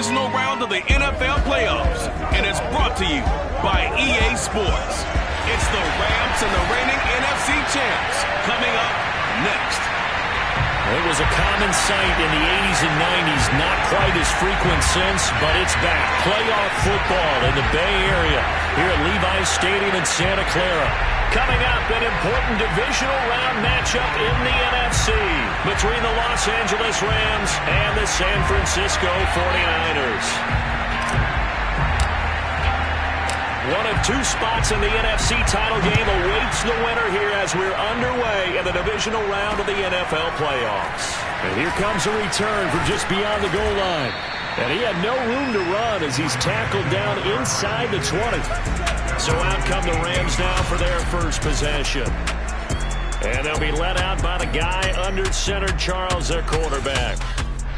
divisional round of the NFL playoffs, and it's brought to you by EA Sports. It's the Rams and the reigning NFC champs coming up next. It was a common sight in the 80s and 90s, not quite as frequent since, but it's back. Playoff football in the Bay Area here at Levi's Stadium in Santa Clara. Coming up, an important divisional round matchup in the NFC between the Los Angeles Rams and the San Francisco 49ers. One of two spots in the NFC title game awaits the winner here as we're underway in the divisional round of the NFL playoffs. And here comes a return from just beyond the goal line. And he had no room to run as he's tackled down inside the 20. So out come the Rams now for their first possession. And they'll be let out by the guy under center, Charles, their quarterback.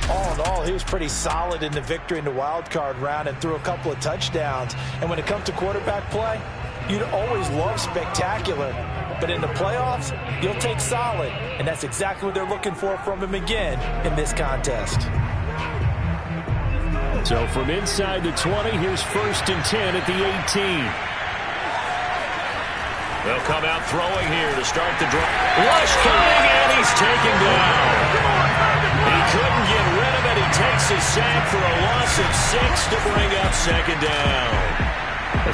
All in all, he was pretty solid in the victory in the wild card round and threw a couple of touchdowns. And when it comes to quarterback play, you'd always love spectacular. But in the playoffs, you'll take solid. And that's exactly what they're looking for from him again in this contest. So from inside the 20, here's 1st and 10 at the 18. They'll come out throwing here to start the drive. Rush coming, and he's taken down. He couldn't get rid of it. He takes a sack for a loss of 6 to bring up 2nd down.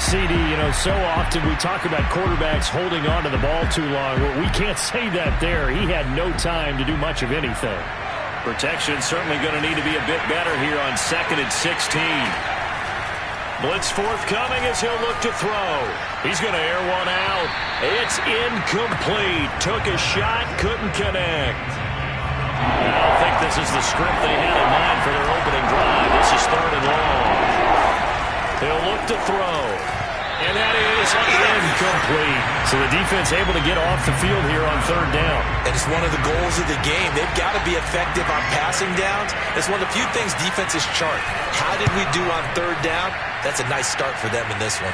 CD, so often we talk about quarterbacks holding on to the ball too long. Well, we can't say that there. He had no time to do much of anything. Protection certainly going to need to be a bit better here on 2nd and 16. Blitz forthcoming as he'll look to throw. He's going to air one out. It's incomplete. Took a shot, couldn't connect. I don't think this is the script they had in mind for their opening drive. This is 3rd and long. He'll look to throw. And that is incomplete. So the defense able to get off the field here on 3rd down. And it's one of the goals of the game. They've got to be effective on passing downs. It's one of the few things defenses chart. How did we do on 3rd down? That's a nice start for them in this one.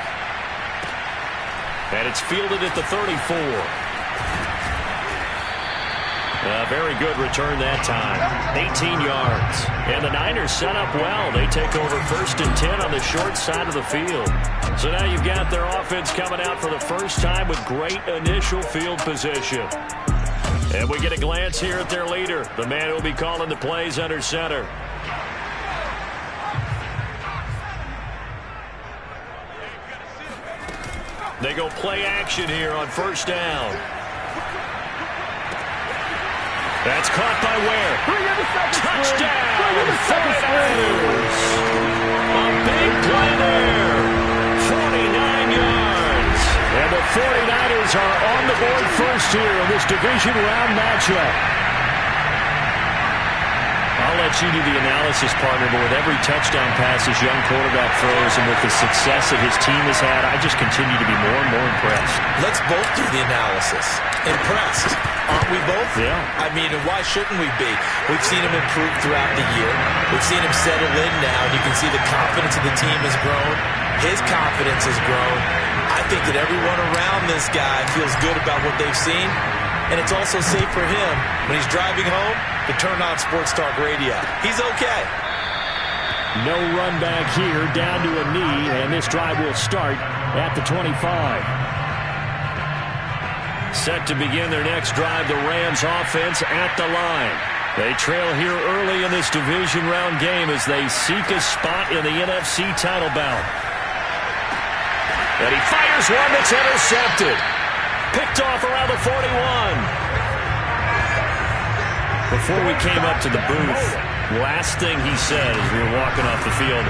And it's fielded at the 34. A very good return that time. 18 yards. And the Niners set up well. They take over 1st and 10 on the short side of the field. So now you've got their offense coming out for the first time with great initial field position. And we get a glance here at their leader, the man who will be calling the plays under center. They go play action here on 1st down. That's caught by Ware. Touchdown! 49ers! A big play there. 49 yards. And the 49ers are on the board first here in this division round matchup. I'll let you do the analysis, partner, but with every touchdown pass his young quarterback throws and with the success that his team has had, I just continue to be more and more impressed. Let's both do the analysis. Impressed. Aren't we both? Yeah. I mean, why shouldn't we be? We've seen him improve throughout the year. We've seen him settle in now, and you can see the confidence of the team has grown. His confidence has grown. I think that everyone around this guy feels good about what they've seen, and it's also safe for him when he's driving home to turn on Sports Talk Radio. He's okay. No run back here, down to a knee, and this drive will start at the 25. Set to begin their next drive, the Rams offense at the line. They trail here early in this division round game as they seek a spot in the NFC title bout. And he fires one that's intercepted. Picked off around the 41. Before we came up to the booth, last thing he said as we were walking off the field,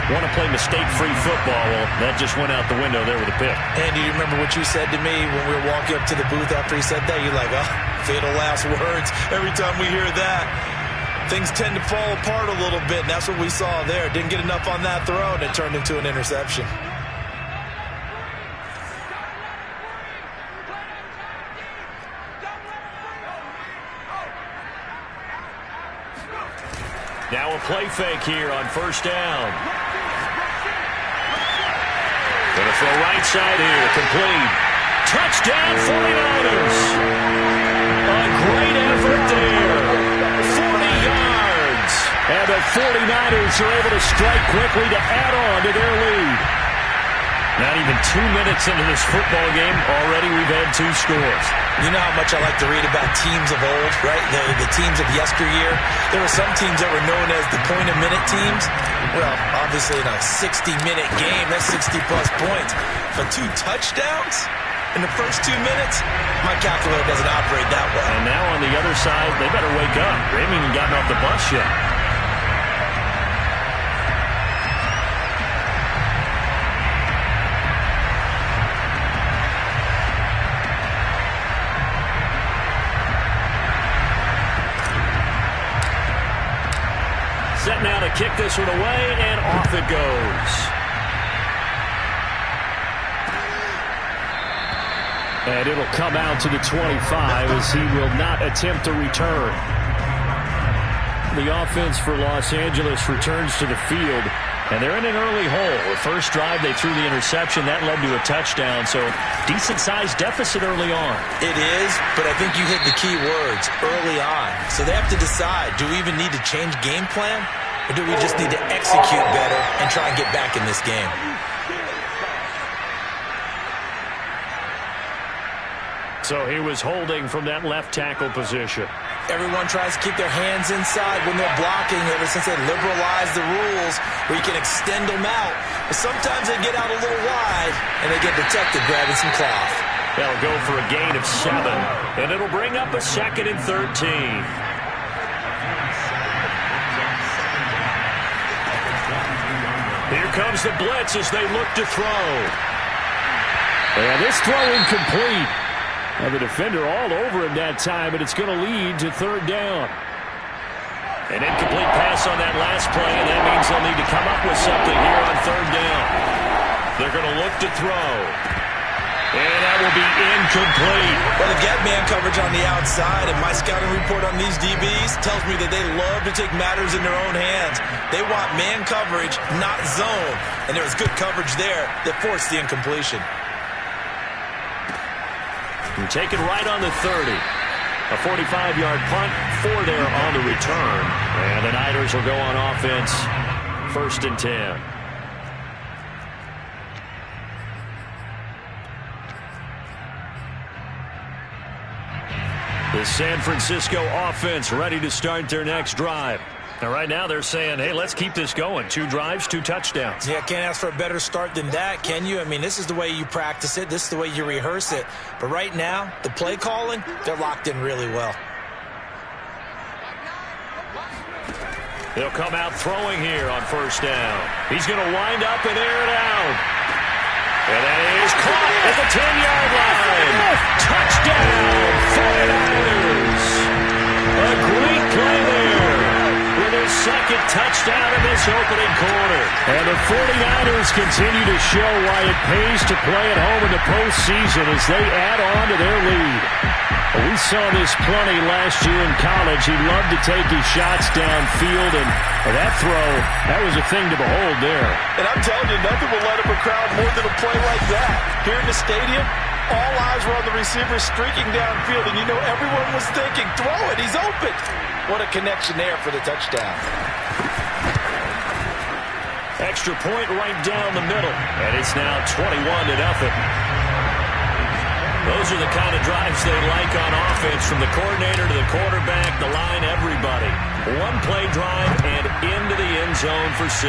want to play mistake-free football. Well, that just went out the window there with a pick. And do you remember what you said to me when we were walking up to the booth after he said that? You're like, oh, fatal last words. Every time we hear that, things tend to fall apart a little bit, and that's what we saw there. Didn't get enough on that throw, and it turned into an interception. Now a play fake here on 1st down. Gonna throw right side here, complete. Touchdown 49ers. A great effort there. 40 yards. And the 49ers are able to strike quickly to add on to their lead. Not even 2 minutes into this football game, already we've had 2 scores. You know how much I like to read about teams of old, right? The teams of yesteryear. There were some teams that were known as the point-a-minute teams. Well, obviously in a 60-minute game, that's 60-plus points. But 2 touchdowns in the first 2 minutes? My calculator doesn't operate that way. And now on the other side, they better wake up. They haven't even gotten off the bus yet. Set now to kick this one away, and off it goes. And it'll come out to the 25 as he will not attempt a return. The offense for Los Angeles returns to the field, and they're in an early hole. The first drive, they threw the interception. That led to a touchdown, so decent-sized deficit early on. It is, but I think you hit the key words, early on. So they have to decide, do we even need to change game plan, or do we just need to execute better and try and get back in this game? So he was holding from that left tackle position. Everyone tries to keep their hands inside when they're blocking ever since they liberalized the rules where you can extend them out. But sometimes they get out a little wide and they get detected grabbing some cloth. They'll go for a gain of 7, and it'll bring up a 2nd and 13. Here comes the blitz as they look to throw. And this throw incomplete. Now the defender all over him that time, but it's going to lead to 3rd down. An incomplete pass on that last play, and that means they'll need to come up with something here on 3rd down. They're going to look to throw. And that will be incomplete. Well, they get man coverage on the outside, and my scouting report on these DBs tells me that they love to take matters in their own hands. They want man coverage, not zone. And there was good coverage there that forced the incompletion. And taken right on the 30. A 45-yard punt, 4 there on the return. And the Niners will go on offense, 1st and 10. The San Francisco offense ready to start their next drive. Now, right now, they're saying, hey, let's keep this going. 2 drives, 2 touchdowns. Yeah, can't ask for a better start than that, can you? I mean, this is the way you practice it. This is the way you rehearse it. But right now, the play calling, they're locked in really well. They'll come out throwing here on 1st down. He's going to wind up and air it out. And that is caught at the 10-yard line. Touchdown, 49ers. A great play there with his 2nd touchdown in this opening quarter. And the 49ers continue to show why it pays to play at home in the postseason as they add on to their lead. We saw this plenty last year in college. He loved to take his shots downfield, and that throw, that was a thing to behold there. And I'm telling you, nothing will light up a crowd more than a play like that. Here in the stadium, all eyes were on the receiver streaking downfield, and you know everyone was thinking, throw it, he's open. What a connection there for the touchdown. Extra point right down the middle, and it's now 21-0. Those are the kind of drives they like on offense, from the coordinator to the quarterback, the line, everybody. 1-play drive and into the end zone for 6.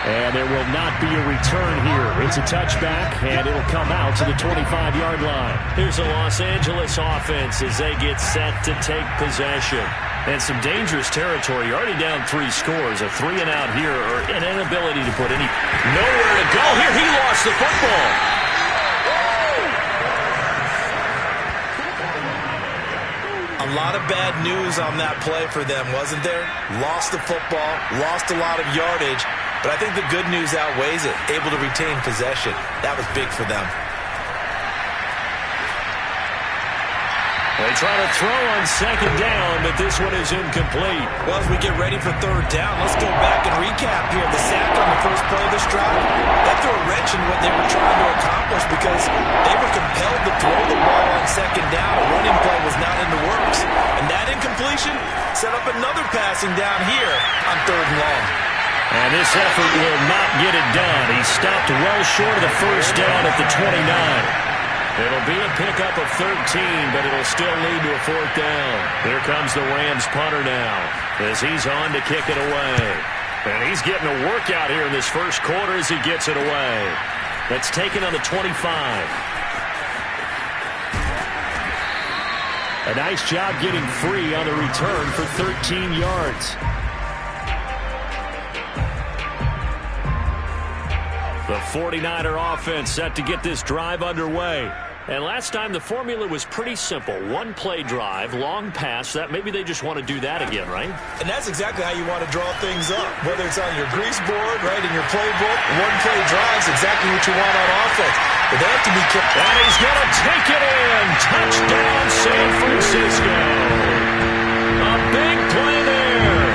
And there will not be a return here. It's a touchback, and it'll come out to the 25-yard line. Here's the Los Angeles offense as they get set to take possession. And some dangerous territory. You're already down 3 scores. A 3-and-out here, or an inability to put any nowhere to go. Here he lost the football. A lot of bad news on that play for them, wasn't there? Lost the football, lost a lot of yardage, but I think the good news outweighs it. Able to retain possession. That was big for them. They try to throw on second down, but this one is incomplete. Well, as we get ready for third down, let's go back and recap here. The sack on the first play of this drive, that threw a wrench in what they were trying to accomplish because they were compelled to throw the ball on second down. A running play was not in the works. And that incompletion set up another passing down here on third and long. And this effort will not get it done. He stopped well short of the first down at the 29. It'll be a pickup of 13, but it'll still lead to a fourth down. Here comes the Rams punter now as he's on to kick it away. And he's getting a workout here in this first quarter as he gets it away. That's taken on the 25. A nice job getting free on the return for 13 yards. The 49er offense set to get this drive underway. And last time the formula was pretty simple. One play drive, long pass. That maybe they just want to do that again, right? And that's exactly how you want to draw things up. Whether it's on your grease board, right, in your playbook, one play drives exactly what you want on offense. But they have to be careful. And he's going to take it in. Touchdown, San Francisco. A big play there.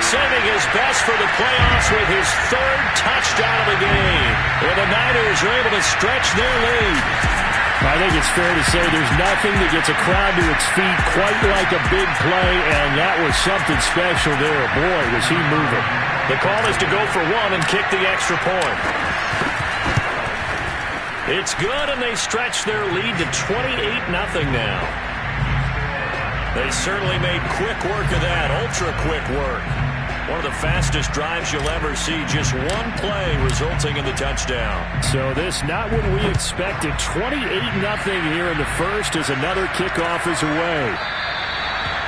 Saving his best for the playoffs with his third touchdown of the game. And the Niners are able to stretch their lead. I think it's fair to say there's nothing that gets a crowd to its feet quite like a big play, and that was something special there. Boy, was he moving. The call is to go for one and kick the extra point. It's good, and they stretch their lead to 28-0 now. They certainly made quick work of that, ultra-quick work. One of the fastest drives you'll ever see. Just one play resulting in the touchdown. So this not what we expected. 28-0 here in the first as another kickoff is away.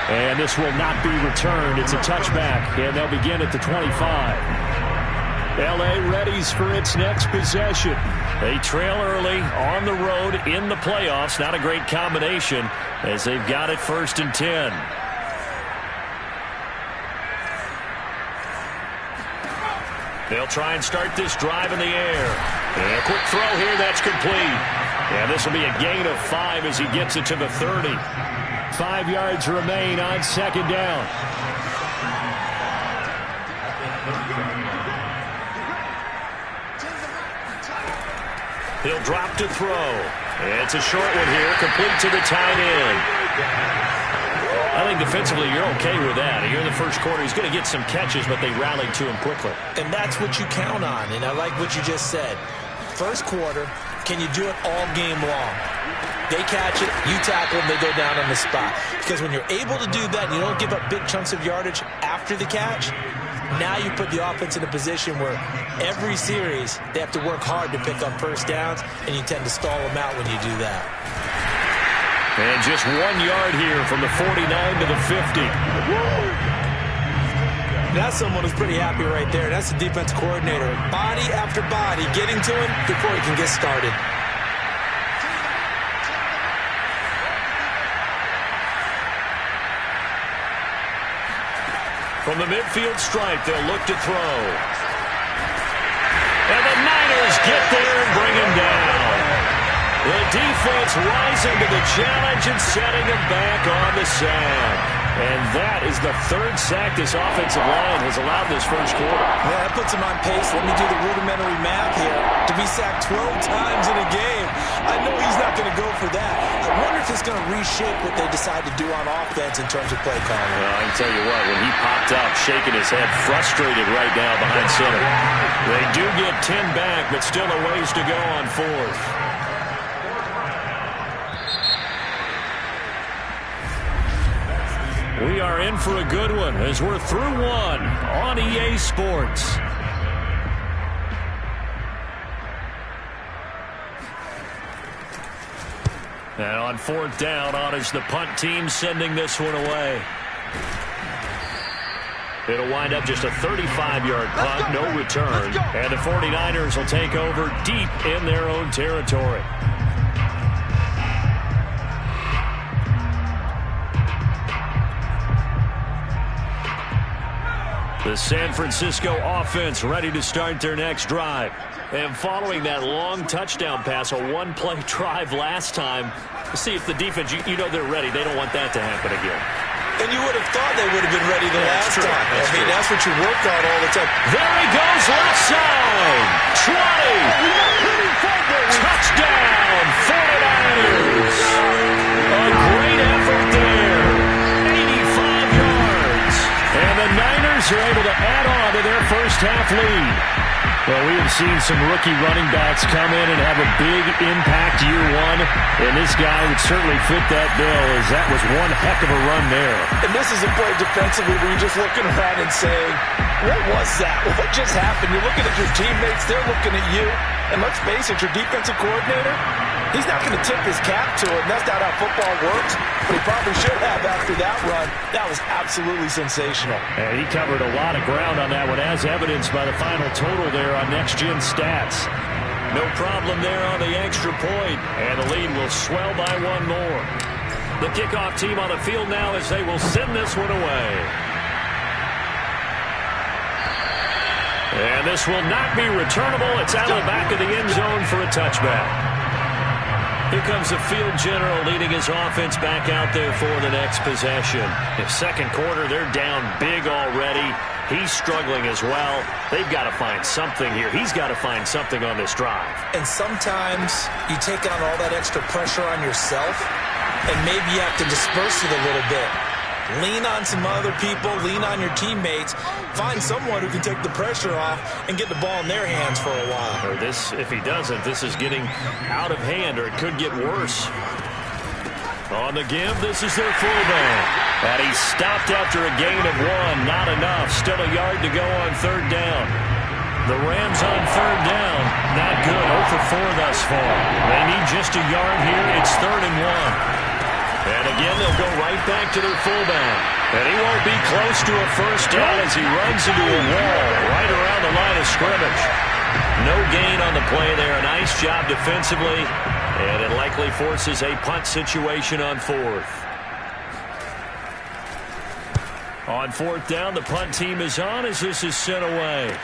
And this will not be returned. It's a touchback, and they'll begin at the 25. L.A. readies for its next possession. They trail early on the road in the playoffs. Not a great combination as they've got it 1st and 10. They'll try and start this drive in the air. And a quick throw here, that's complete. And this will be a gain of 5 as he gets it to the 30. 5 yards remain on second down. He'll drop to throw. It's a short one here, complete to the tight end. I think defensively you're okay with that. Here in the first quarter, he's going to get some catches, but they rallied to him quickly. And that's what you count on, and I like what you just said. First quarter, can you do it all game long? They catch it, you tackle them, they go down on the spot. Because when you're able to do that and you don't give up big chunks of yardage after the catch, now you put the offense in a position where every series they have to work hard to pick up first downs, and you tend to stall them out when you do that. And just 1 yard here from the 49 to the 50. That's someone who's pretty happy right there. That's the defense coordinator. Body after body getting to him before he can get started. From the midfield stripe, they'll look to throw. And the Niners get there and bring him down. The defense rising to the challenge and setting him back on the sack. And that is the third sack this offensive line has allowed this first quarter. Yeah, that puts him on pace. Let me do the rudimentary math here. To be sacked 12 times in a game, I know he's not going to go for that. I wonder if it's going to reshape what they decide to do on offense in terms of play calling. I can tell you what, when he popped up, shaking his head, frustrated right now behind center. They do get 10 back, but still a ways to go on fourth. We are in for a good one as we're through one on EA Sports. And on fourth down, on is the punt team sending this one away. It'll wind up just a 35-yard punt, no return. And the 49ers will take over deep in their own territory. The San Francisco offense ready to start their next drive. And following that long touchdown pass, a one-play drive last time, See if the defense, you know they're ready. They don't want that to happen again. And you would have thought they would have been ready the last time. That's true. That's what you work on all the time. There he goes, left side. 20. Touchdown, 49ers. A great effort there. 85 yards. And the Niners are able to add on to their first half lead. Well, we have seen some rookie running backs come in and have a big impact year one, and this guy would certainly fit that bill, as that was one heck of a run there. And this is a play defensively where you're just looking around and saying, what was that? What just happened? You're looking at your teammates, they're looking at you, and let's face it, your defensive coordinator, he's not going to tip his cap to it, and that's not how football works, but he probably should have after that run. That was absolutely sensational. And he covered a lot of ground on that one, as evidenced by the final total there on Next Gen Stats. No problem there on the extra point, and the lead will swell by one more. The kickoff team on the field now as they will send this one away. And this will not be returnable. It's out of the back of the end zone for a touchback. Here comes the field general leading his offense back out there for the next possession. In second quarter, they're down big already. He's struggling as well. They've got to find something here. He's got to find something on this drive. And sometimes you take on all that extra pressure on yourself, and maybe you have to disperse it a little bit. Lean on some other people, lean on your teammates, find someone who can take the pressure off and get the ball in their hands for a while. Or this, if he doesn't, this is getting out of hand, or it could get worse. On the give, this is their fullback. And he stopped after a gain of one. Not enough. Still a yard to go on third down. The Rams on third down. Not good. 0 for 4 thus far. They need just a yard here. It's 3rd and 1. And again, they'll go right back to their fullback. And he won't be close to a first down as he runs into a wall right around the line of scrimmage. No gain on the play there. A nice job defensively. And it likely forces a punt situation on 4th. On 4th down, the punt team is on as this is sent away.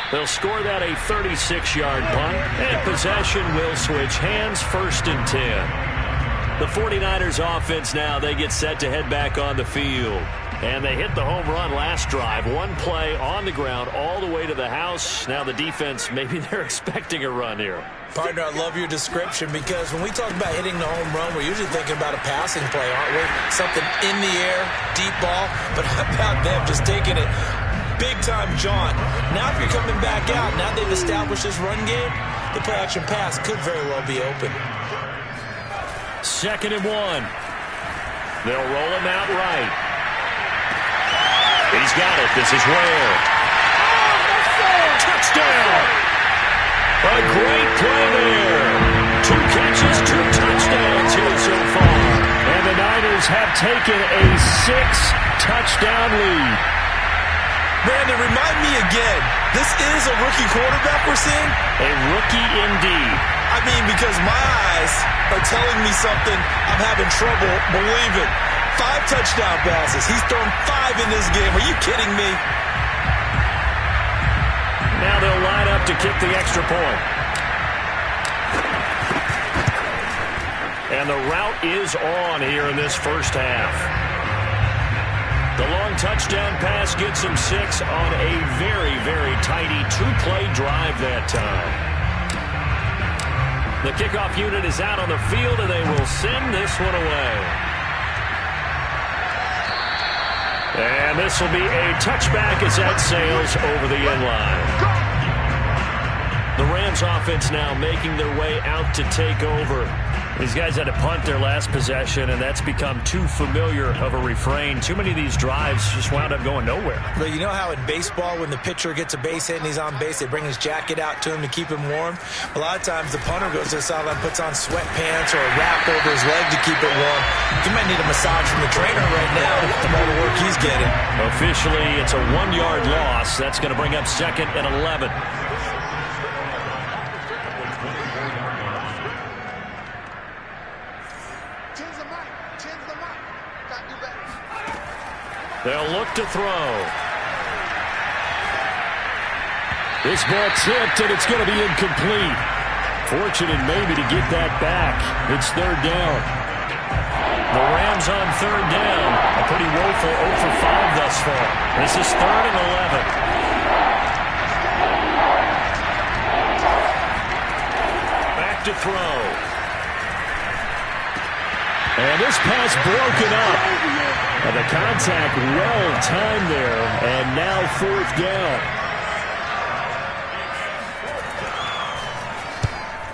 They'll score that a 36-yard punt, and possession will switch hands, 1st and 10. The 49ers offense now, they get set to head back on the field. And they hit the home run last drive. One play on the ground all the way to the house. Now the defense, maybe they're expecting a run here. Partner, I love your description, because when we talk about hitting the home run, we're usually thinking about a passing play, aren't we? Something in the air, deep ball. But how about them just taking it big-time jaunt? Now if you're coming back out, now they've established this run game, the play-action pass could very well be open. 2nd and 1. They'll roll him out right. He's got it. This is Ware. Touchdown! A great play there. 2 catches, 2 touchdowns here so far. And the Niners have taken a 6-touchdown lead. Brandon, remind me again, this is a rookie quarterback we're seeing? A rookie indeed. I mean, because my eyes are telling me something I'm having trouble believing. 5 touchdown passes. He's thrown 5 in this game. Are you kidding me? Now they'll line up to kick the extra point. And the route is on here in this first half. The long touchdown pass gets him 6 on a very, very tidy 2-play drive that time. The kickoff unit is out on the field, and they will send this one away. And this will be a touchback as that sails over the end line. The Rams offense now making their way out to take over. These guys had to punt their last possession, and that's become too familiar of a refrain. Too many of these drives just wound up going nowhere. But you know how in baseball, when the pitcher gets a base hit and he's on base, they bring his jacket out to him to keep him warm? A lot of times the punter goes to the sideline, puts on sweatpants or a wrap over his leg to keep it warm. He might need a massage from the trainer right now from all the work he's getting. Officially, it's a 1-yard loss. That's going to bring up 2nd and 11. They'll look to throw. This ball tipped, and it's going to be incomplete. Fortunate maybe to get that back. It's third down. The Rams on third down. A pretty woeful 0 for 5 thus far. This is 3rd and 11. Back to throw. And this pass broken up. And the contact well timed there. And now 4th down.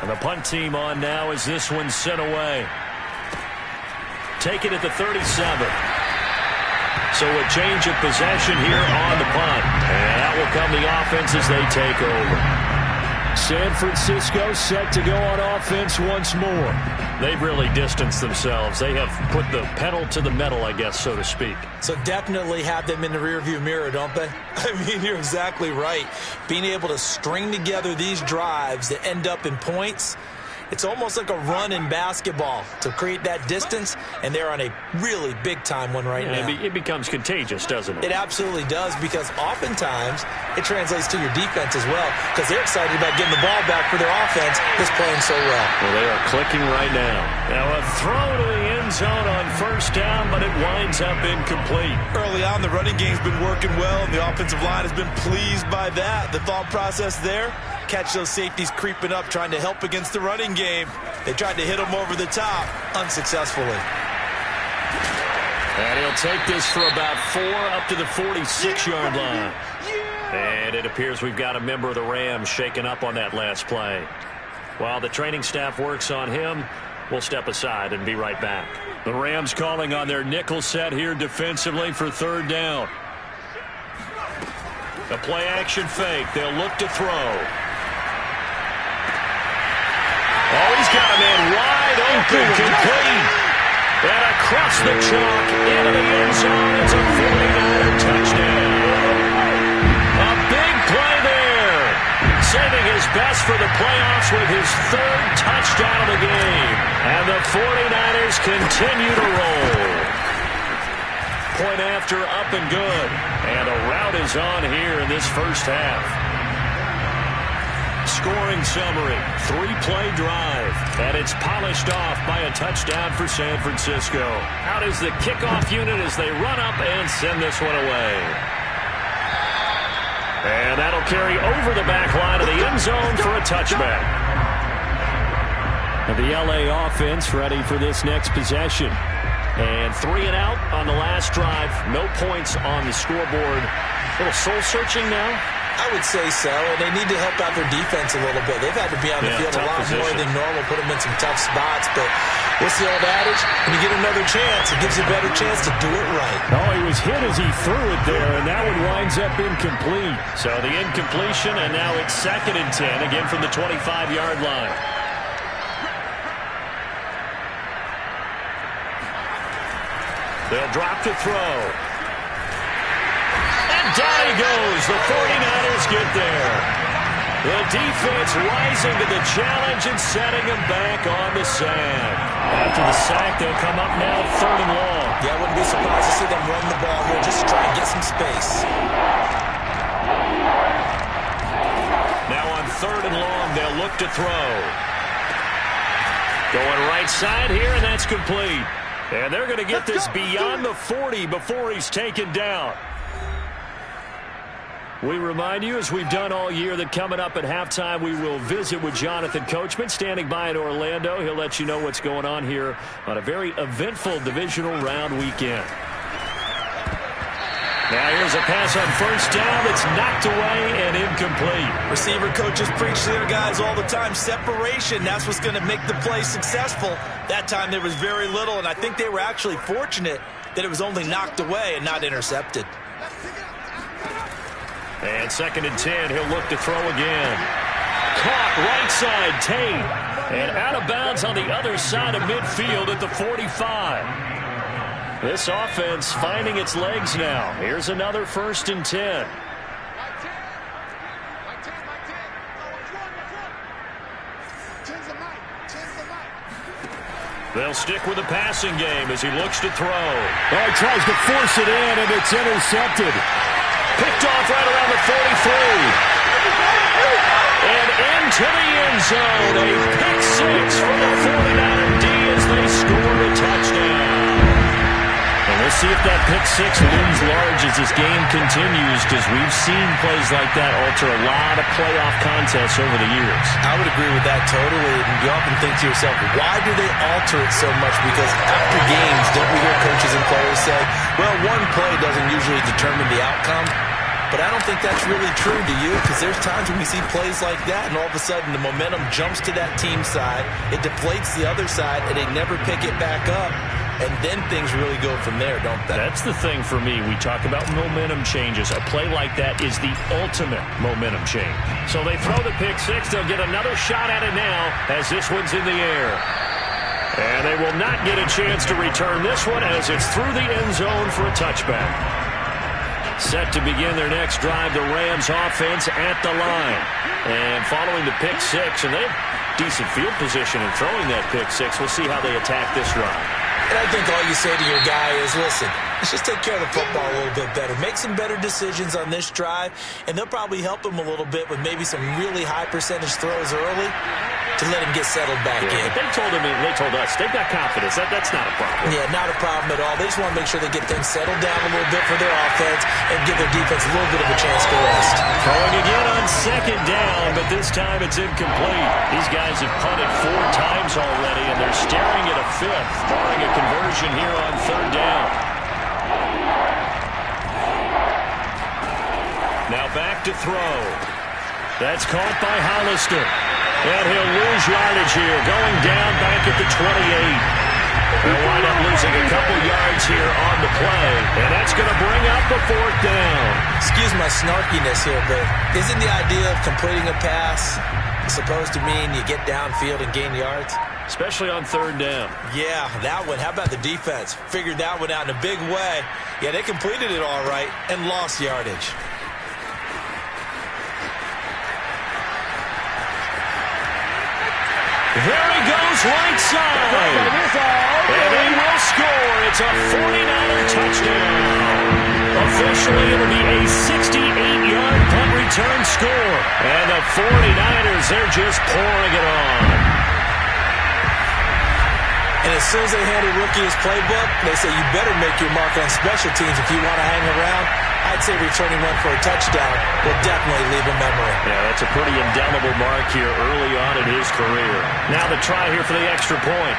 And the punt team on now as this one's sent away. Take it at the 37. So a change of possession here on the punt. And that will come the offense as they take over. San Francisco set to go on offense once more. They've really distanced themselves. They have put the pedal to the metal, I guess, so to speak. So definitely have them in the rearview mirror, don't they? I mean, you're exactly right. Being able to string together these drives that end up in points, it's almost like a run in basketball to create that distance, and they're on a really big-time one right now. It becomes contagious, doesn't it? It absolutely does, because oftentimes it translates to your defense as well, because they're excited about getting the ball back for their offense that's playing so well. Well, they are clicking right now. Now a throw to the end zone on first down, but it winds up incomplete. Early on, the running game's been working well, and the offensive line has been pleased by that. The thought process there, catch those safeties creeping up, trying to help against the running game. They tried to hit them over the top, unsuccessfully. And he'll take this for about 4 up to the 46-yard line. And it appears we've got a member of the Rams shaken up on that last play. While the training staff works on him, we'll step aside and be right back. The Rams calling on their nickel set here defensively for third down. A play-action fake. They'll look to throw. Oh, he's got a man wide open, complete. And across the chalk, into the end zone. It's a 49er touchdown. A big play there. Saving his best for the playoffs with his 3rd touchdown of the game. And the 49ers continue to roll. Point after, up and good. And a rout is on here in this first half. Scoring summary, 3-play drive, and it's polished off by a touchdown for San Francisco. Out is the kickoff unit as they run up and send this one away. And that'll carry over the back line of the end zone for a touchback. And the LA offense ready for this next possession. And 3 and out on the last drive. No points on the scoreboard. A little soul-searching now. I would say so, and they need to help out their defense a little bit. They've had to be on the field a lot more than normal, put them in some tough spots. But what's the old adage? When you get another chance, it gives you a better chance to do it right. Oh, he was hit as he threw it there, and that one winds up incomplete. So the incompletion, and now it's 2nd and 10, again from the 25-yard line. They'll drop to throw. Down he goes. The 49ers get there. The defense rising to the challenge and setting him back on the sand. After the sack, they'll come up now 3rd and long. Yeah, I wouldn't be surprised to see them run the ball here just to try and get some space. Now on 3rd and long, they'll look to throw. Going right side here, and that's complete. And they're going to get this beyond the 40 before he's taken down. We remind you, as we've done all year, that coming up at halftime, we will visit with Jonathan Coachman, standing by in Orlando. He'll let you know what's going on here on a very eventful divisional round weekend. Now here's a pass on first down that's knocked away and incomplete. Receiver coaches preach to their guys all the time. Separation, that's what's going to make the play successful. That time there was very little, and I think they were actually fortunate that it was only knocked away and not intercepted. And 2nd and 10, he'll look to throw again. Caught right side, Tate. And out of bounds on the other side of midfield at the 45. This offense finding its legs now. Here's another 1st and 10. They'll stick with the passing game as he looks to throw. Oh, he tries to force it in, and it's intercepted. Picked off right around the 43. And into the end zone. A pick six for the 49er D as they score a touchdown. And we'll see if that pick six looms large as this game continues, because we've seen plays like that alter a lot of playoff contests over the years. I would agree with that totally. And you often think to yourself, why do they alter it so much? Because after games, don't we hear coaches and players say, well, one play doesn't usually determine the outcome? But I don't think that's really true, do you? Because there's times when we see plays like that, and all of a sudden the momentum jumps to that team side, it deflates the other side, and they never pick it back up. And then things really go from there, don't they? That's the thing for me. We talk about momentum changes. A play like that is the ultimate momentum change. So they throw the pick six. They'll get another shot at it now as this one's in the air. And they will not get a chance to return this one as it's through the end zone for a touchback. Set to begin their next drive, the Rams offense at the line. And following the pick six, and they have decent field position in throwing that pick six. We'll see how they attack this drive. And I think all you say to your guy is, listen, let's just take care of the football a little bit better. Make some better decisions on this drive, and they'll probably help him a little bit with maybe some really high percentage throws early to let him get settled back in. They told us they've got confidence. That's not a problem. Yeah, not a problem at all. They just want to make sure they get things settled down a little bit for their offense and give their defense a little bit of a chance to rest. Throwing again on second down, but this time it's incomplete. These guys have punted 4 times already, and they're staring at a fifth, barring a conversion here on third down. Now back to throw. That's caught by Hollister. And he'll lose yardage here, going down back at the 28. They'll wind up losing a couple yards here on the play, and that's going to bring up a fourth down. Excuse my snarkiness here, but isn't the idea of completing a pass supposed to mean you get downfield and gain yards? Especially on third down. Yeah, that one. How about the defense? Figured that one out in a big way. Yeah, they completed it all right and lost yardage. There he goes, right side. And they will score. It's a 49er touchdown. Officially, it'll be a 68-yard punt return score. And the 49ers, they're just pouring it on. And as soon as they hand a rookie his playbook, they say you better make your mark on special teams if you want to hang around. I'd say returning one for a touchdown will definitely leave a memory. Yeah, that's a pretty indelible mark here early on in his career. Now the try here for the extra point.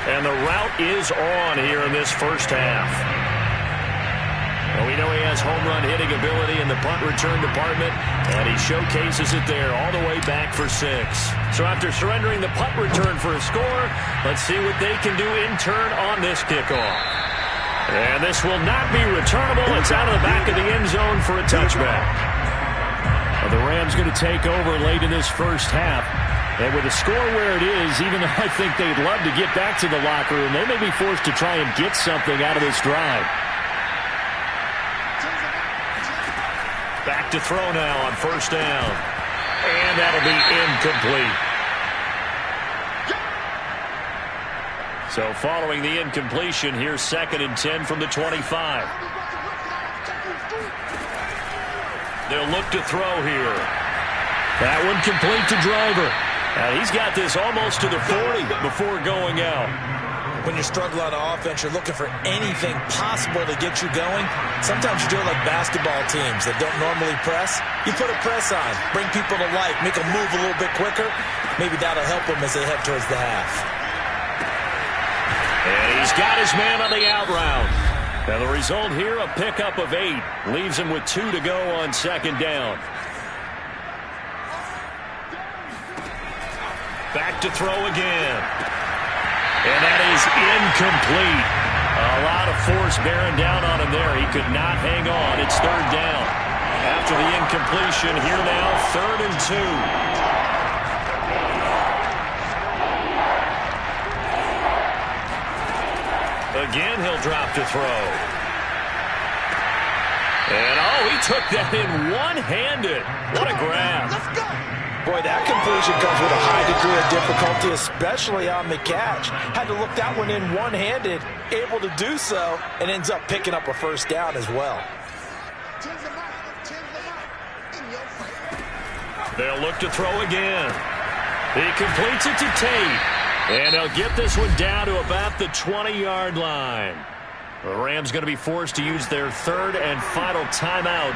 And the route is on here in this first half. And we know he has home run hitting ability in the punt return department, and he showcases it there all the way back for 6. So after surrendering the punt return for a score, let's see what they can do in turn on this kickoff. And this will not be returnable. It's out of the back of the end zone for a touchback. Well, the Rams going to take over late in this first half. And with the score where it is, even though I think they'd love to get back to the locker room, they may be forced to try and get something out of this drive. Back to throw now on first down. And that'll be incomplete. So following the incompletion, here's 2nd and 10 from the 25. They'll look to throw here. That one complete to Driver. Now he's got this almost to the 40 before going out. When you're struggling on offense, you're looking for anything possible to get you going. Sometimes you do it like basketball teams that don't normally press. You put a press on, bring people to life, make them move a little bit quicker. Maybe that'll help them as they head towards the half. And he's got his man on the out route. Now the result here, a pickup of 8. Leaves him with 2 to go on second down. Back to throw again. And that is incomplete. A lot of force bearing down on him there. He could not hang on. It's third down. After the incompletion, here now, 3rd and 2. Again, he'll drop to throw. And, he took that in one-handed. What a grab. Let's go. Boy, that completion comes with a high degree of difficulty, especially on the catch. Had to look that one in one-handed, able to do so, and ends up picking up a first down as well. They'll look to throw again. He completes it to Tate. And they'll get this one down to about the 20-yard line. The Rams going to be forced to use their third and final timeout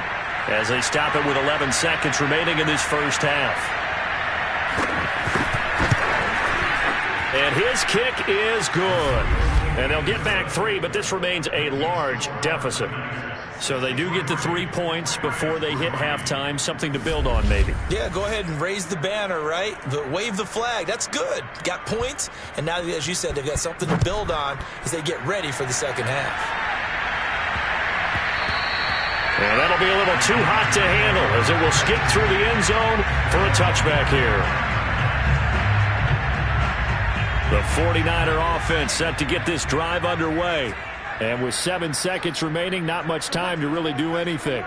as they stop it with 11 seconds remaining in this first half. And his kick is good. And they'll get back 3, but this remains a large deficit. So they do get the 3 points before they hit halftime. Something to build on, maybe. Yeah, go ahead and raise the banner, right? Wave the flag. That's good. Got points, and now, as you said, they've got something to build on as they get ready for the second half. And that'll be a little too hot to handle as it will skip through the end zone for a touchback here. The 49er offense set to get this drive underway. And with 7 seconds remaining, not much time to really do anything.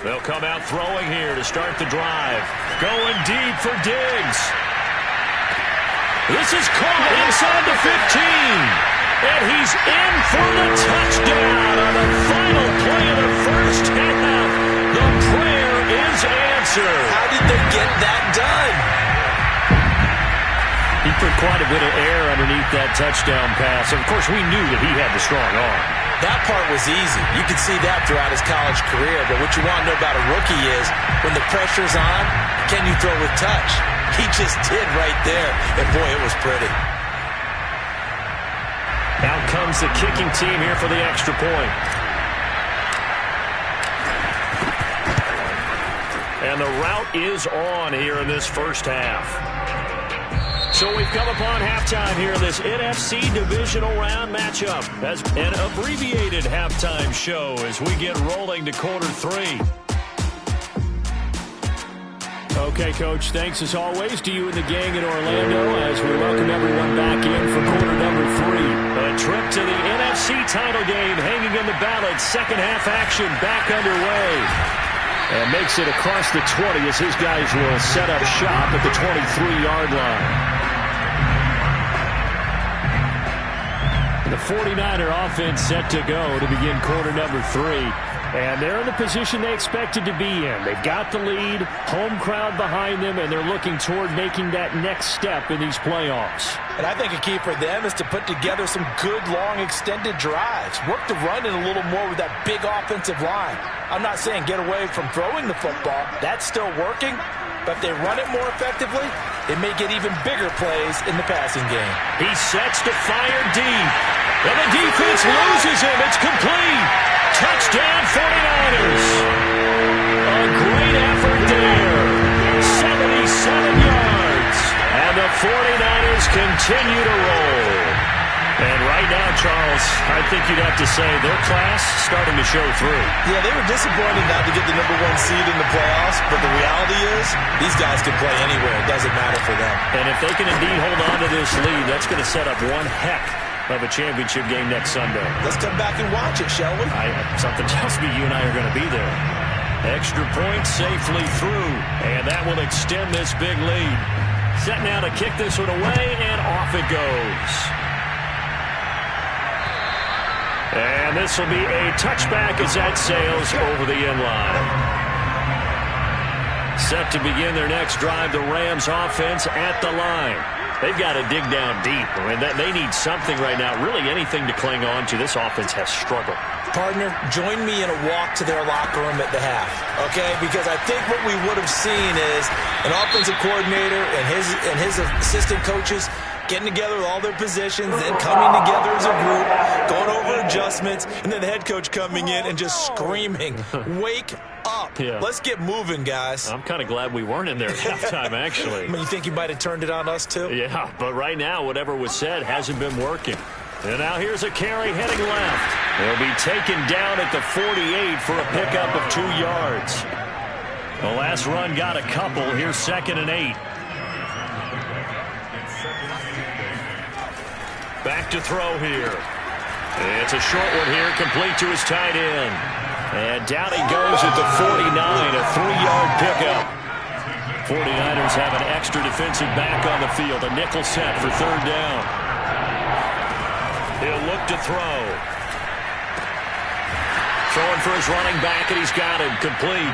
They'll come out throwing here to start the drive. Going deep for Diggs. This is caught inside the 15. And he's in for the touchdown on the final play of the first half. The prayer is answered. How did they get that done? He put quite a bit of air underneath that touchdown pass. Of course, we knew that he had the strong arm. That part was easy. You could see that throughout his college career. But what you want to know about a rookie is when the pressure's on, can you throw with touch? He just did right there. And, boy, it was pretty. Out comes the kicking team here for the extra point. And the route is on here in this first half. So we've come upon halftime here in this NFC Divisional Round matchup as an abbreviated halftime show as we get rolling to quarter 3. Okay, Coach, thanks as always to you and the gang in Orlando as we welcome everyone back in for quarter number 3. A trip to the NFC title game hanging in the balance. Second half action back underway. And makes it across the 20 as his guys will set up shop at the 23-yard line. The 49er offense set to go to begin quarter number 3. And they're in the position they expected to be in. They've got the lead, home crowd behind them, and they're looking toward making that next step in these playoffs. And I think a key for them is to put together some good, long, extended drives. Work the run in a little more with that big offensive line. I'm not saying get away from throwing the football. That's still working. But if they run it more effectively, they may get even bigger plays in the passing game. He sets to fire deep. And the defense loses him. It's complete. Touchdown 49ers. A great effort there. 77 yards. And the 49ers continue to roll. And right now, Charles, I think you'd have to say their class starting to show through. Yeah, they were disappointed not to get the number 1 seed in the playoffs, but the reality is these guys can play anywhere. It doesn't matter for them. And if they can indeed hold on to this lead, that's going to set up one heck of a championship game next Sunday. Let's come back and watch it, shall we? Something tells me you and I are going to be there. Extra point safely through, and that will extend this big lead. Set now to kick this one away, and off it goes. And this will be a touchback as that sails over the end line. Set to begin their next drive, the Rams offense at the line. They've got to dig down deep. I mean, they need something right now, really anything to cling on to. This offense has struggled. Partner, join me in a walk to their locker room at the half, okay? Because I think what we would have seen is an offensive coordinator and his assistant coaches getting together with all their positions, then coming together as a group, going over adjustments, and then the head coach coming in and just screaming, wake up. Yeah. Let's get moving, guys. I'm kind of glad we weren't in there at halftime, actually. I mean, you think he might have turned it on us, too? Yeah, but right now, whatever was said hasn't been working. And now here's a carry heading left. He'll be taken down at the 48 for a pickup of 2 yards. The last run got a couple. Here's 2nd and 8. Back to throw here. It's a short one here, complete to his tight end. And down he goes at the 49, a 3-yard pickup. 49ers have an extra defensive back on the field. A nickel set for third down. He'll look to throw. Throwing for his running back, and he's got him complete.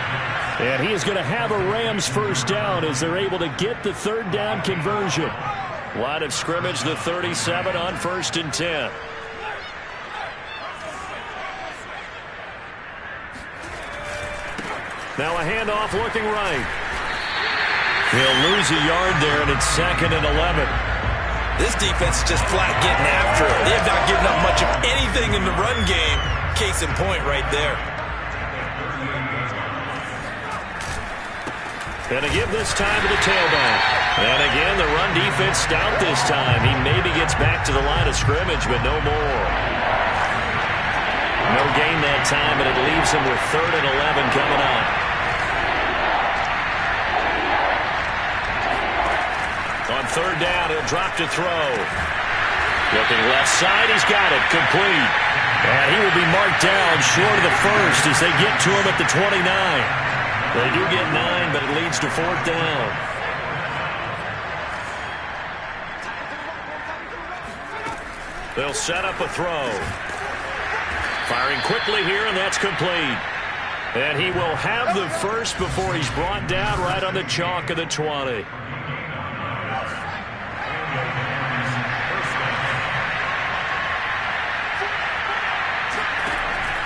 And he is going to have a Rams first down as they're able to get the third down conversion. Line of scrimmage, the 37 on 1st and 10. Now a handoff looking right. He'll lose a yard there, and it's 2nd and 11. This defense is just flat getting after it. They have not given up much of anything in the run game. Case in point right there. Gonna give this time to the tailback. And again, the run defense stout this time. He maybe gets back to the line of scrimmage, but no more. No gain that time, but it leaves him with 3rd and 11 coming up. On 3rd down, he'll drop to throw. Looking left side, he's got it, complete. And he will be marked down short of the first as they get to him at the 29. They do get 9, but it leads to 4th down. They'll set up a throw. Firing quickly here, and that's complete. And he will have the first before he's brought down right on the chalk of the 20.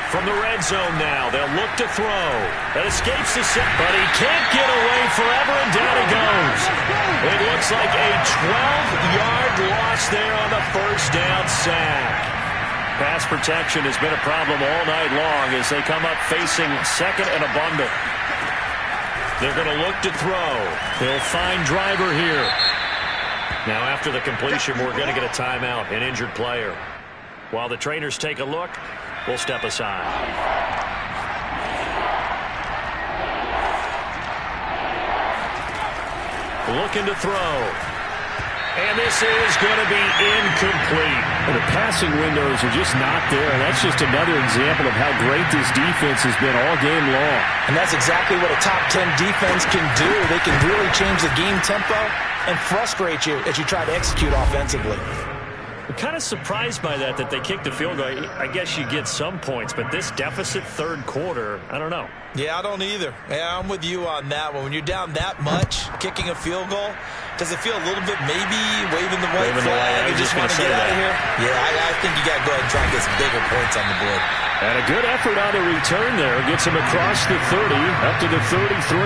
From the red zone now, they'll look to throw. That escapes the set, but he can't get away forever, and down he goes. It looks like a 12-yard loss there on the first down sack. Pass protection has been a problem all night long as they come up facing 2nd and abundant. They're going to look to throw. He'll find Driver here. Now after the completion, we're going to get a timeout, an injured player. While the trainers take a look, we'll step aside. Looking to throw. And this is going to be incomplete. The passing windows are just not there. And that's just another example of how great this defense has been all game long. And that's exactly what a top 10 defense can do. They can really change the game tempo and frustrate you as you try to execute offensively. I'm kind of surprised by that they kicked the field goal. I guess you get some points, but this deficit 3rd quarter, I don't know. Yeah, I don't either. Yeah, I'm with you on that one. When you're down that much, kicking a field goal, does it feel a little bit maybe waving the white flag? You just want to get out of here? Yeah, I think you got to go ahead and try and get some bigger points on the board. And a good effort on the return there. Gets him across the 30, up to the 33.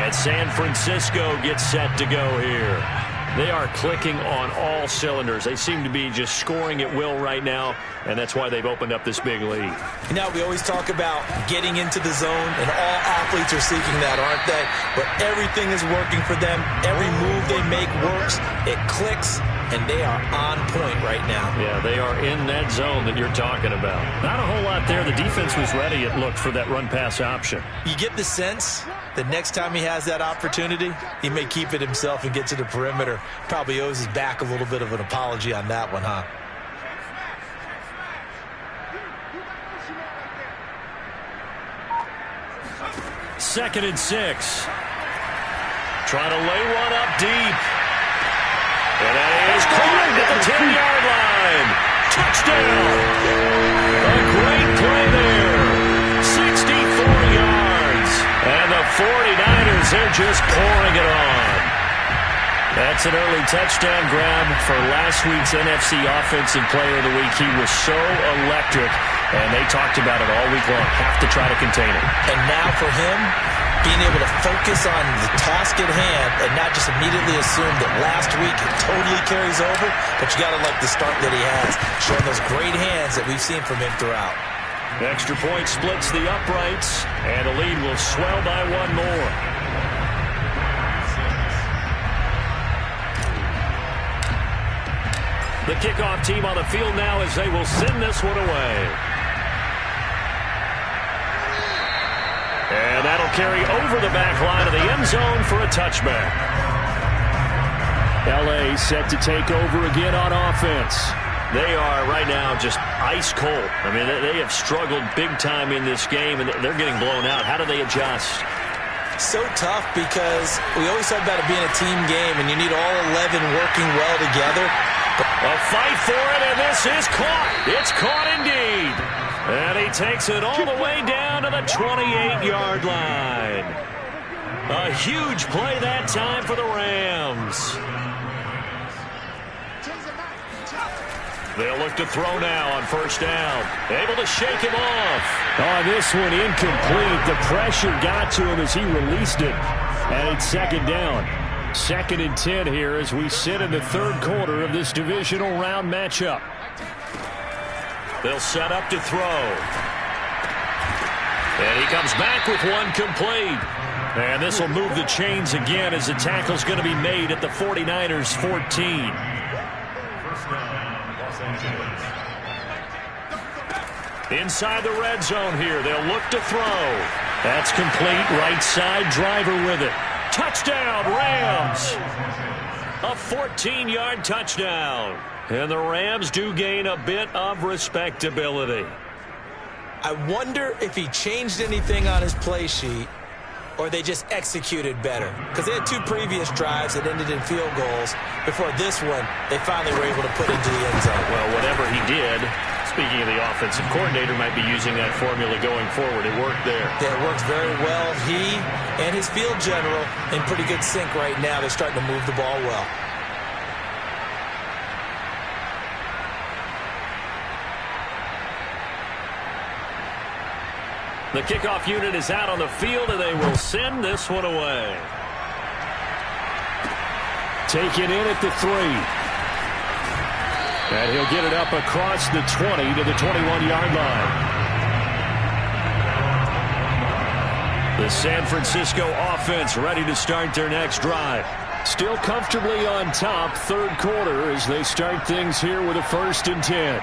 And San Francisco gets set to go here. They are clicking on all cylinders. They seem to be just scoring at will right now, and that's why they've opened up this big lead. Now, we always talk about getting into the zone, and all athletes are seeking that, aren't they? But everything is working for them. Every move they make works. It clicks, and they are on point right now. Yeah, they are in that zone that you're talking about. Not a whole lot there. The defense was ready, it looked, for that run-pass option. You get the sense that next time he has that opportunity, he may keep it himself and get to the perimeter. Probably owes his back a little bit of an apology on that one, huh? Second and 6. Trying to lay one up deep. And that is caught at the 10-yard line. Touchdown. A great play there. 64 yards. And the 49ers, they're just pouring it on. That's an early touchdown grab for last week's NFC Offensive Player of the Week. He was so electric, and they talked about it all week long. Have to try to contain it. And now for him, being able to focus on the task at hand and not just immediately assume that last week it totally carries over, but you got to like the start that he has, showing those great hands that we've seen from him throughout. Extra point splits the uprights, and the lead will swell by one more. The kickoff team on the field now as they will send this one away. And that'll carry over the back line of the end zone for a touchback. L.A. set to take over again on offense. They are right now just ice cold. I mean, they have struggled big time in this game, and they're getting blown out. How do they adjust? So tough because we always talk about it being a team game, and you need all 11 working well together. A fight for it, and this is caught. It's caught indeed. And he takes it all the way down to the 28-yard line. A huge play that time for the Rams. They'll look to throw now on first down. Able to shake him off. On this one, incomplete. The pressure got to him as he released it. And it's second down. 2nd and 10 here as we sit in the third quarter of this divisional round matchup. They'll set up to throw. And he comes back with one complete. And this will move the chains again as the tackle's going to be made at the 49ers 14. Inside the red zone here. They'll look to throw. That's complete. Right side, driver with it. Touchdown, Rams. A 14-yard touchdown. And the Rams do gain a bit of respectability. I wonder if he changed anything on his play sheet or they just executed better. Because they had 2 previous drives that ended in field goals. Before this one, they finally were able to put into the end zone. Well, whatever he did, speaking of the offensive coordinator, might be using that formula going forward. It worked there. Yeah, it works very well. He and his field general in pretty good sync right now. They're starting to move the ball well. The kickoff unit is out on the field, and they will send this one away. Taken in at the 3. And he'll get it up across the 20 to the 21-yard line. The San Francisco offense ready to start their next drive. Still comfortably on top, third quarter, as they start things here with a 1st and 10.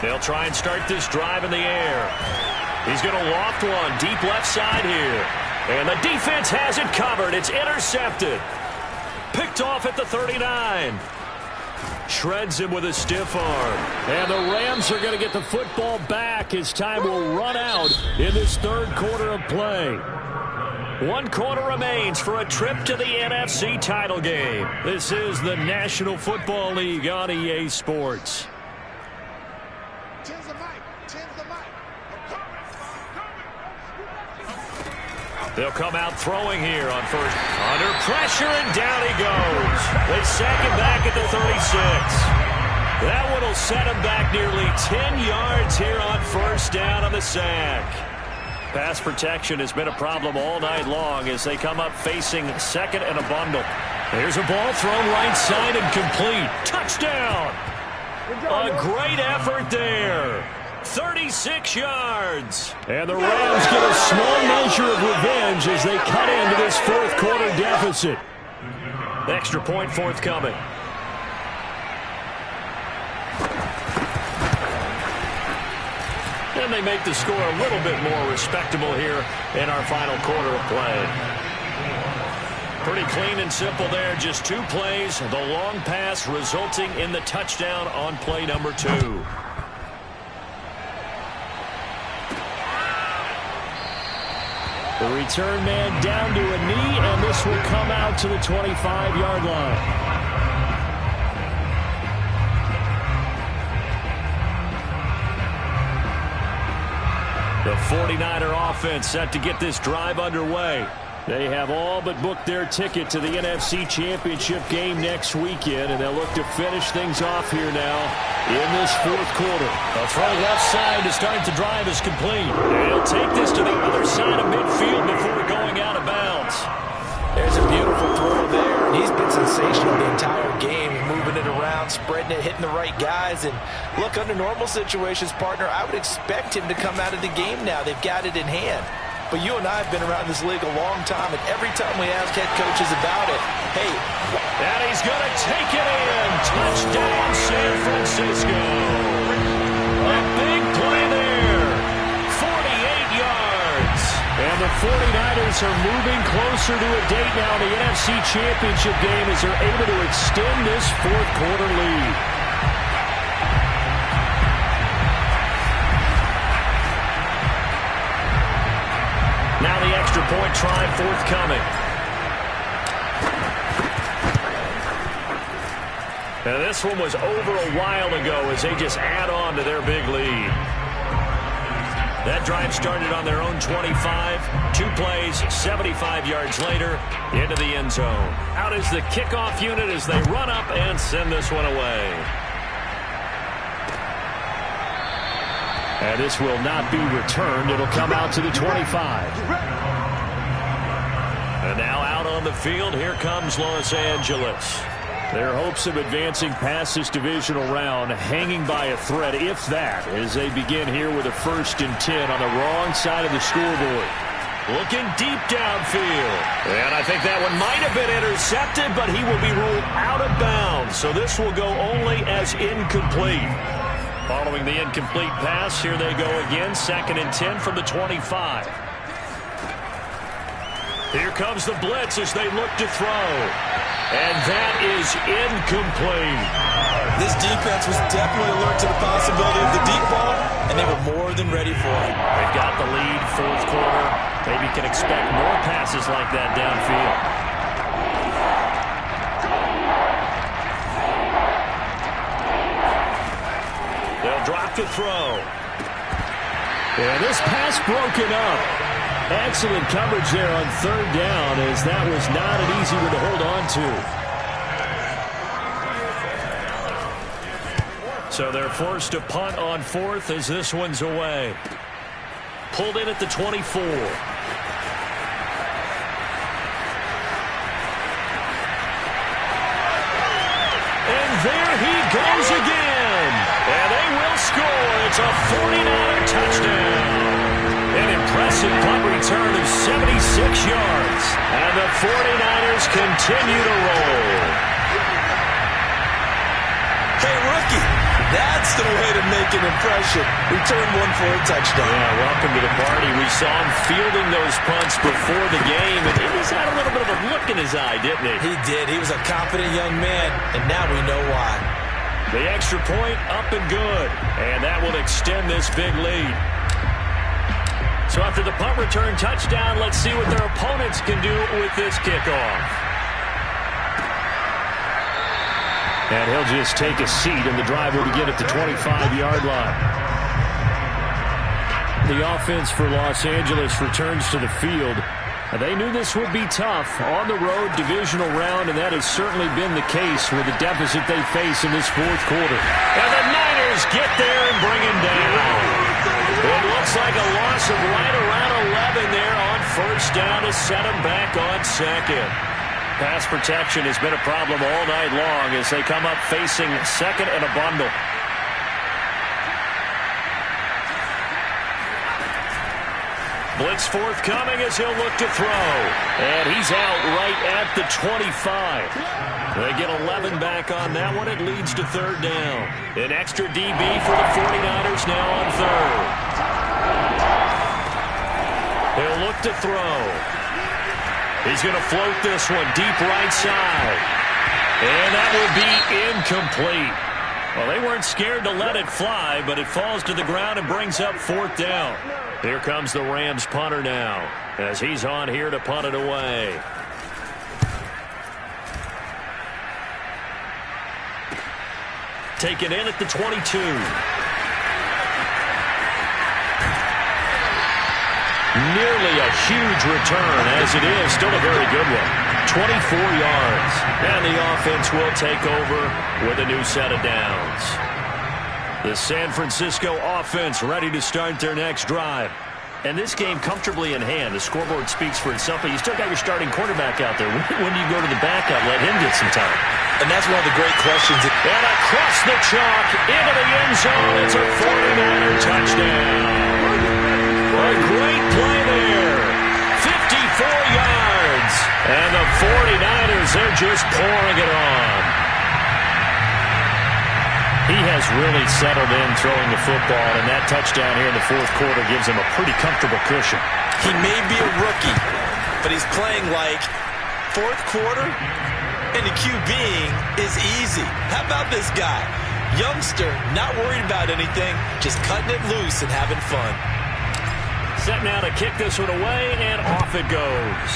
They'll try and start this drive in the air. He's going to loft one deep left side here. And the defense has it covered. It's intercepted. Picked off at the 39. Shreds him with a stiff arm. And the Rams are going to get the football back as time will run out in this third quarter of play. 1 quarter remains for a trip to the NFC title game. This is the National Football League on EA Sports. They'll come out throwing here on first. Under pressure, and down he goes. They sack him back at the 36. That one will set him back nearly 10 yards here on first down on the sack. Pass protection has been a problem all night long as they come up facing second and a bundle. There's a ball thrown right side and complete. Touchdown! A great effort there. 36 yards. And the Rams get a small measure of revenge as they cut into this fourth quarter deficit. Extra point forthcoming. And they make the score a little bit more respectable here in our final quarter of play. Pretty clean and simple there. Just 2 plays. The long pass resulting in the touchdown on play number 2. The return man down to a knee, and this will come out to the 25-yard line. The 49er offense set to get this drive underway. They have all but booked their ticket to the NFC Championship game next weekend, and they'll look to finish things off here now in this fourth quarter. A throw left side to start the drive is complete. And he'll take this to the other side of midfield before going out of bounds. There's a beautiful throw there, and he's been sensational the entire game, moving it around, spreading it, hitting the right guys. And look, under normal situations, partner, I would expect him to come out of the game now. They've got it in hand. But you and I have been around this league a long time, and every time we ask head coaches about it, hey. And he's going to take it in. Touchdown, San Francisco. A big play there. 48 And the 49ers are moving closer to a date now in the NFC Championship game as they're able to extend this fourth quarter lead. Now the extra point try forthcoming. And this one was over a while ago as they just add on to their big lead. That drive started on their own 25. 2 plays, 75 yards later, into the end zone. Out is the kickoff unit as they run up and send this one away. And this will not be returned. It'll come out to the 25. And now out on the field, here comes Los Angeles. Their hopes of advancing past this divisional round hanging by a thread, if that, as they begin here with a 1st and 10 on the wrong side of the scoreboard. Looking deep downfield. And I think that one might have been intercepted, but he will be ruled out of bounds. So this will go only as incomplete. Following the incomplete pass, here they go again. 2nd and 10 from the 25. Here comes the blitz as they look to throw. And that is incomplete. This defense was definitely alert to the possibility of the deep ball, and they were more than ready for it. They've got the lead, 4th quarter. Maybe can expect more passes like that downfield. They'll drop to throw. And this pass broken up. Excellent coverage there on 3rd down, as that was not an easy one to hold on to. So they're forced to punt on 4th as this one's away. Pulled in at the 24. And there he goes again. And they will score. It's a 49er touchdown. An impressive punt return of 76 yards. And the 49ers continue to roll. Hey, rookie, that's the way to make an impression. Return one for a touchdown. Yeah, welcome to the party. We saw him fielding those punts before the game, and he's had a little bit of a look in his eye, didn't he? He did. He was a confident young man, and now we know why. The extra point up and good, and that will extend this big lead. So after the punt return touchdown, let's see what their opponents can do with this kickoff. And he'll just take a seat, and the drive will begin at the 25-yard line. The offense for Los Angeles returns to the field. They knew this would be tough on the road divisional round, and that has certainly been the case with the deficit they face in this 4th quarter. And the Niners get there and bring him down. It looks like a loss of right around 11 there on 1st down to set him back on 2nd. Pass protection has been a problem all night long as they come up facing 2nd and a bundle. Blitz forthcoming as he'll look to throw. And he's out right at the 25. They get 11 back on that one. It leads to 3rd down. An extra DB for the 49ers now on 3rd. He'll look to throw. He's going to float this one deep right side. And that will be incomplete. Well, they weren't scared to let it fly, but it falls to the ground and brings up 4th down. Here comes the Rams punter now as he's on here to punt it away. Taken in at the 22. Nearly a huge return, as it is still a very good one. 24 yards. And the offense will take over with a new set of downs. The San Francisco offense ready to start their next drive. And this game comfortably in hand. The scoreboard speaks for itself, but you still got your starting quarterback out there. When do you go to the backup, let him get some time? And that's one of the great questions. And across the chalk, into the end zone, it's a 49er touchdown. A great play there. 54 yards. And the 49ers, they're just pouring it on. He has really settled in throwing the football, and that touchdown here in the fourth quarter gives him a pretty comfortable cushion. He may be a rookie, but he's playing like fourth quarter, and the QBing is easy. How about this guy? Youngster, not worried about anything, just cutting it loose and having fun. Set now to kick this one away, and off it goes.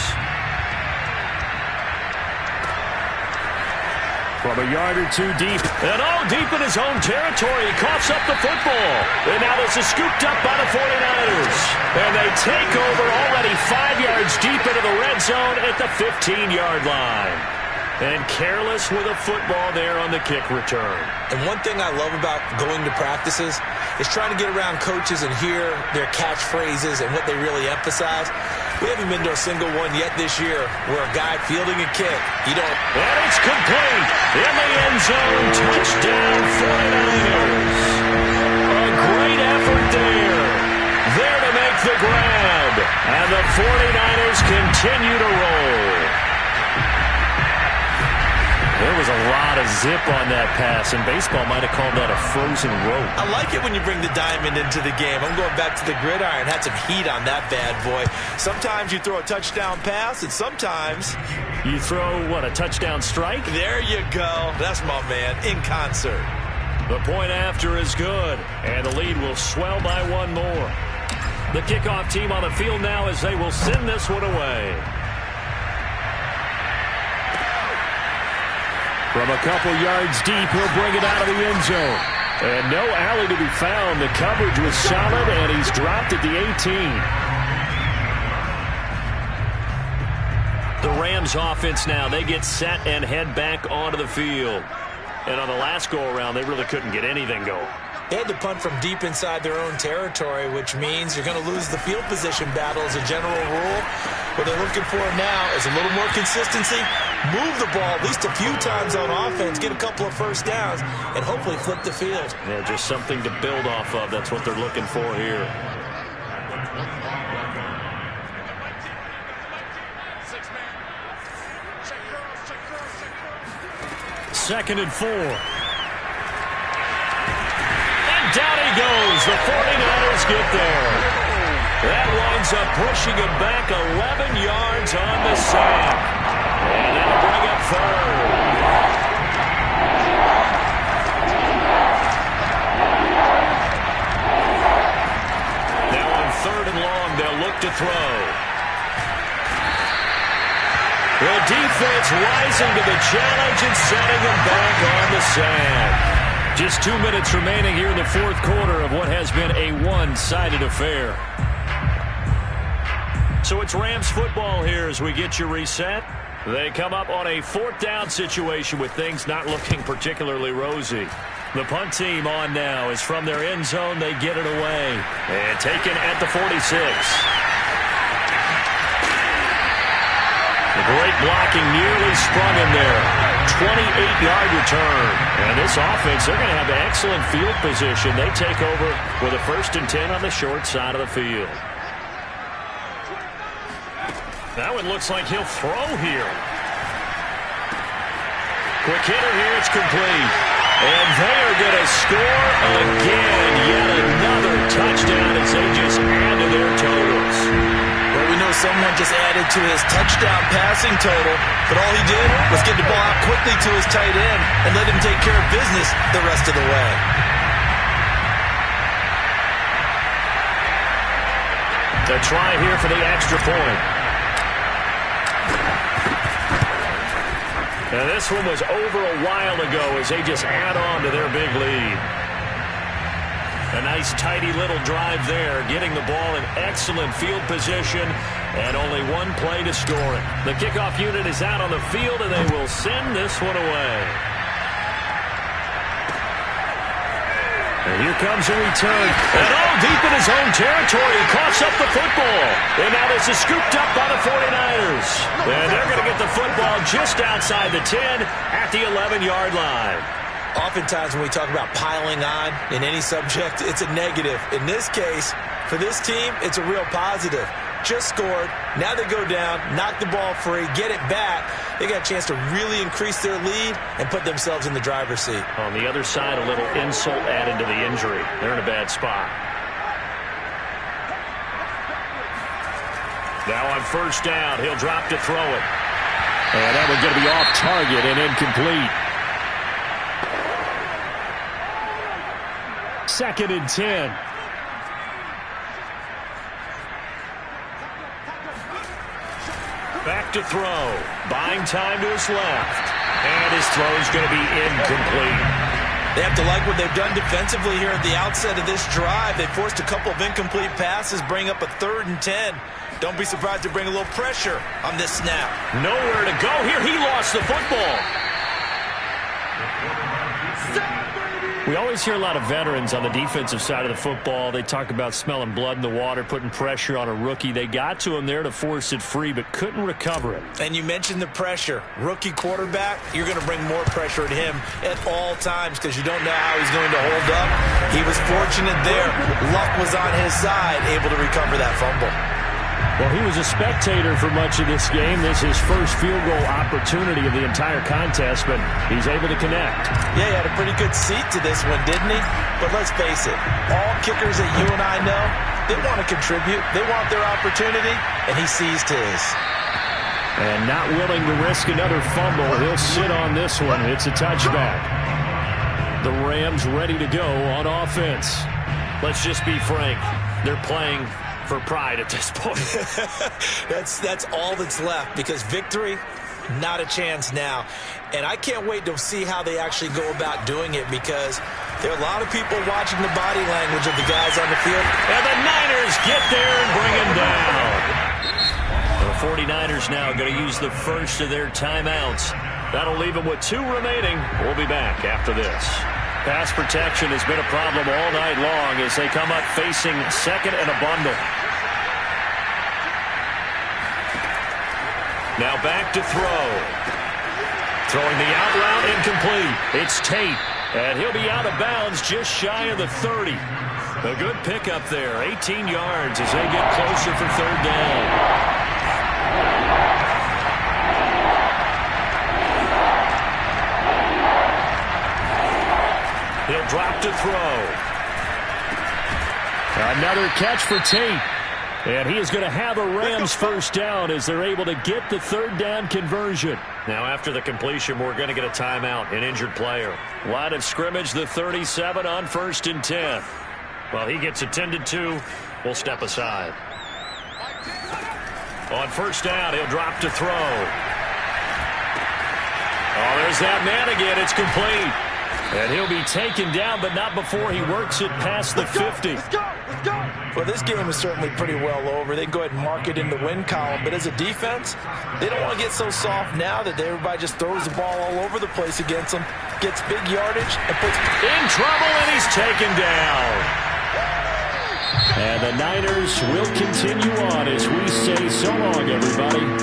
From a yard or two deep, and all deep in his own territory, he coughs up the football. And now this is scooped up by the 49ers. And they take over already 5 yards deep into the red zone at the 15-yard line. And careless with a football there on the kick return. And one thing I love about going to practices is trying to get around coaches and hear their catchphrases and what they really emphasize. We haven't been to a single one yet this year where a guy fielding a kick, you don't... And it's complete in the end zone. Touchdown 49ers. A great effort there. There to make the grab. And the 49ers continue to roll. There was a lot of zip on that pass, and baseball might have called that a frozen rope. I like it when you bring the diamond into the game. I'm going back to the gridiron. Had some heat on that bad boy. Sometimes you throw a touchdown pass, and sometimes... You throw, what, a touchdown strike? There you go. That's my man, in concert. The point after is good, and the lead will swell by one more. The kickoff team on the field now as they will send this one away. From a couple yards deep, he'll bring it out of the end zone. And no alley to be found. The coverage was solid, and he's dropped at the 18. The Rams offense now, they get set and head back onto the field. And on the last go-around, they really couldn't get anything going. They had to punt from deep inside their own territory, which means you're going to lose the field position battle as a general rule. What they're looking for now is a little more consistency, move the ball at least a few times on offense, get a couple of first downs, and hopefully flip the field. Yeah, just something to build off of. That's what they're looking for here. Second and 4. Down he goes. The 49ers get there. That winds up pushing him back 11 yards on the sack. And that'll bring up third. Now on third and long, they'll look to throw. The defense rising to the challenge and setting him back on the sack. Just 2 minutes remaining here in the fourth quarter of what has been a one-sided affair. So it's Rams football here as we get you reset. They come up on a fourth down situation with things not looking particularly rosy. The punt team on now is from their end zone. They get it away. And taken at the 46. The great blocking nearly sprung him there. 28-yard return. And this offense, they're going to have excellent field position. They take over with a 1st and 10 on the short side of the field. That one looks like he'll throw here. Quick hitter here, it's complete. And they are going to score again. Yet another touchdown as they just add to their totals. Well, we know someone just added to his touchdown passing total, but all he did was get the ball out quickly to his tight end and let him take care of business the rest of the way. The try here for the extra point. And this one was over a while ago as they just add on to their big lead. A nice tidy little drive there, getting the ball in excellent field position, and only one play to score it. The kickoff unit is out on the field, and they will send this one away. And here comes a return. And all deep in his own territory, he coughs up the football. And now this is scooped up by the 49ers. And they're going to get the football just outside the 10 at the 11-yard line. Oftentimes when we talk about piling on in any subject, it's a negative. In this case, for this team, it's a real positive. just scored. Now they go down, knock the ball free, get it back. They got a chance to really increase their lead and put themselves in the driver's seat. On the other side, a little insult added to the injury. They're in a bad spot. Now on first down, he'll drop to throw it. And that one's going to be off target and incomplete. 2nd and 10. Back to throw. Buying time to his left. And his throw is going to be incomplete. They have to like what they've done defensively here at the outset of this drive. They forced a couple of incomplete passes, bring up a 3rd and 10. Don't be surprised to bring a little pressure on this snap. Nowhere to go here. He lost the football. We always hear a lot of veterans on the defensive side of the football. They talk about smelling blood in the water, putting pressure on a rookie. They got to him there to force it free, but couldn't recover it. And you mentioned the pressure. Rookie quarterback, you're going to bring more pressure at him at all times because you don't know how he's going to hold up. He was fortunate there. Luck was on his side, able to recover that fumble. Well, he was a spectator for much of this game. This is his first field goal opportunity of the entire contest, but he's able to connect. Yeah, he had a pretty good seat to this one, didn't he? But let's face it, all kickers that you and I know, they want to contribute. They want their opportunity, and he seized his. And not willing to risk another fumble, he'll sit on this one. It's a touchback. The Rams ready to go on offense. Let's just be frank. They're playing for pride at this point. That's all that's left because victory, not a chance now. And I can't wait to see how they actually go about doing it because there are a lot of people watching the body language of the guys on the field. And the Niners get there and bring him down. The 49ers now going to use the first of their timeouts. That'll leave them with 2 remaining. We'll be back after this. Pass protection has been a problem all night long as they come up facing 2nd and a bundle. Now back to throw. Throwing the out route incomplete. It's Tate, and he'll be out of bounds just shy of the 30. A good pickup there, 18 yards as they get closer for 3rd down. He'll drop to throw. Another catch for Tate. And he is going to have a Rams first down as they're able to get the 3rd down conversion. Now after the completion, we're going to get a timeout, an injured player. Line of scrimmage, the 37 on 1st and 10. Well, he gets attended to. We'll step aside. On 1st down, he'll drop to throw. Oh, there's that man again. It's complete. And he'll be taken down, but not before he works it past the 50. Well, this game is certainly pretty well over. They can go ahead and mark it in the win column. But as a defense, they don't want to get so soft now that everybody just throws the ball all over the place against them, gets big yardage, and puts in trouble, and he's taken down. And the Niners will continue on as we say so long, everybody.